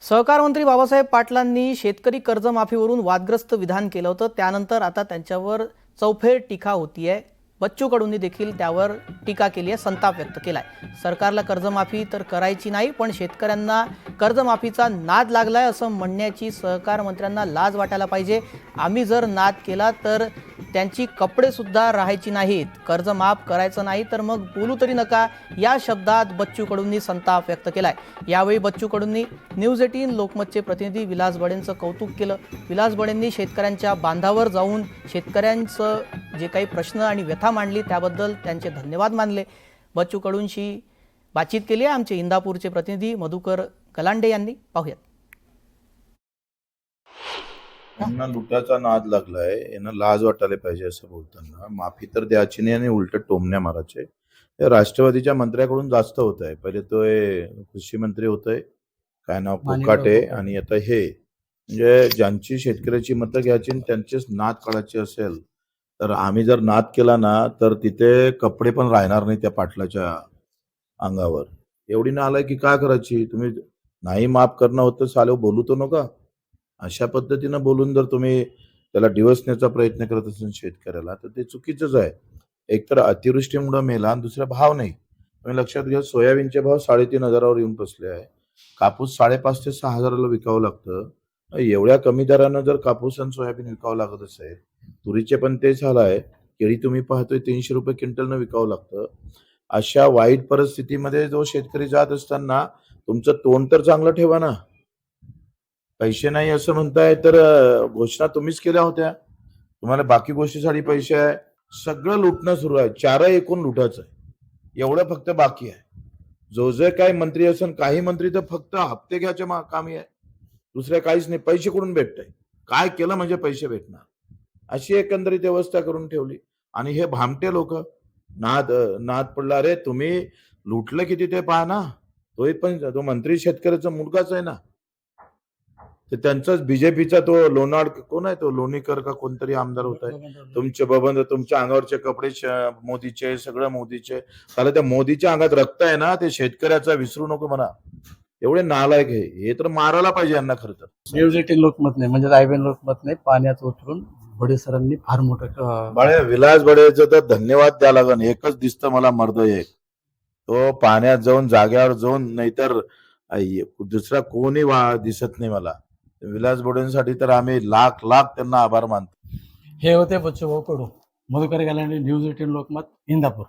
सहकार मंत्री बाबासाहेब पाटलांनी शेतकरी कर्जमाफीवरून वादग्रस्त विधान केलं होतं। त्यानंतर आता त्यांच्यावर चौफेर टीका होतीये। बच्चू कडूंनी देखील त्यावर टीका केली आहे, संताप व्यक्त केलाय। सरकारला कर्जमाफी तर करायची नाही, पण शेतकऱ्यांना कर्जमाफीचा नाद लागलाय असं म्हणण्याची सहकार मंत्र्यांना लाज वाटायला पाहिजे। आम्ही जर नाद केला तर त्यांची कपडे सुद्धा राहायची नाहीत। कर्ज माफ करायचं नाही तर मग बोलू तरी नका, या शब्दात बच्चू कडूंनी संताप व्यक्त केलाय। यावेळी बच्चू कडूंनी न्यूज 18 लोकमतचे प्रतिनिधी विलास बडेंचं कौतुक केलं। विलास बडेंनी शेतकऱ्यांच्या बांधावर जाऊन शेतकऱ्यांचं जे काही प्रश्न आणि व्यथा मांडली त्याबद्दल त्यांचे धन्यवाद मानले। बच्चू कडूंशी बातचीत केली आहे आमचे इंदापूरचे प्रतिनिधी मधुकर गलांडे यांनी। पाहूयात। यांना लुटाचा नाद लागलाय, यांना लाज वाटायला पाहिजे असं बोलताना। माफी तर द्यायची नाही आणि उलट टोमण्या मारायचे। हे राष्ट्रवादीच्या मंत्र्याकडून जास्त होत आहे। पहिले तो कृषी मंत्री होते, काय नाव, कोकाटे, आणि आता हे म्हणजे ज्यांची शेतकऱ्याची मतं घ्यायची आणि त्यांचेच नाद काढायचे असेल तर आम्ही जर नाद केला ना तर तिथे कपडे पण राहणार नाही त्या पाटलाच्या अंगावर। एवढी नालायकी काय करायची? तुम्ही नाही माफ करणं होतं साले बोलू तो नका। अशा पद्धतीनं बोलून जर तुम्ही त्याला डिवसण्याचा प्रयत्न करत असाल शेतकऱ्याला तर ते चुकीचंच आहे। एकतर अतिवृष्टीमुळे मेला आणि दुसरा भाव नाही। तुम्ही लक्षात घ्या, सोयाबीनचे भाव 3,500वर येऊन बसले आहे। कापूस 5,500 ते 6,000ला विकावं लागतं। एवढ्या कमी दरानं जर कापूस आणि सोयाबीन विकावं लागत असेल, तुरीचे पण तेच हाल आहे। केळी तुम्ही पाहतोय 300 रुपये क्विंटलनं विकावं लागतं। अशा वाईट परिस्थितीमध्ये जो शेतकरी जात असताना तुमचं तोंड तर चांगलं ठेवा ना। पैसे नाही असं म्हणताय तर घोषणा तुम्हीच केल्या होत्या। तुम्हाला बाकी गोष्टीसाठी पैसे आहे। सगळं लुटणं सुरू आहे, चारही एकूण लुटायचं आहे, एवढं फक्त बाकी आहे। जो जे काही मंत्री असेल, काही मंत्री तर फक्त हप्ते घ्यायचे कामी आहे, दुसऱ्या काहीच नाही। पैसे कुठून भेटताय? काय केलं म्हणजे पैसे भेटणार, अशी एकंदरीत व्यवस्था करून ठेवली। आणि हे भामटे लोक नाद नाद पडला। अरे तुम्ही लुटलं किती ते पहा ना। तो मंत्री शेतकऱ्याचा मुलगाच आहे ना। तर त्यांचाच बीजेपीचा तो लोणाड कोण आहे, तो लोणीकर का कोणतरी आमदार होत आहे। तुमचे बबन, तुमच्या अंगावरचे कपडे मोदीचे, सगळं मोदीचे। त्याला त्या मोदीच्या अंगात रक्त आहे ना, ते शेतकऱ्याचा विसरू नको म्हणा। एवढे नालायक हे तर मारायला पाहिजे यांना खरं तर। न्यूज 18 लोकमत नाही म्हणजे आयबीएन लोकमत नाही, पाण्यात उतरून बडे सरांनी फार मोठं विलास बडेचं तर धन्यवाद द्या लागन। एकच दिसतं मला मर्द एक, तो पाण्यात जाऊन जाग्यावर जाऊन, नाहीतर दुसरा कोणी दिसत नाही मला। विलास बडेंसाठी तर आम्ही लाख लाख त्यांना आभार मानतो। हे होते बच्चूभाऊ कडू। मधुकर गलांडे, न्यूज 18 लोकमत, इंदापूर।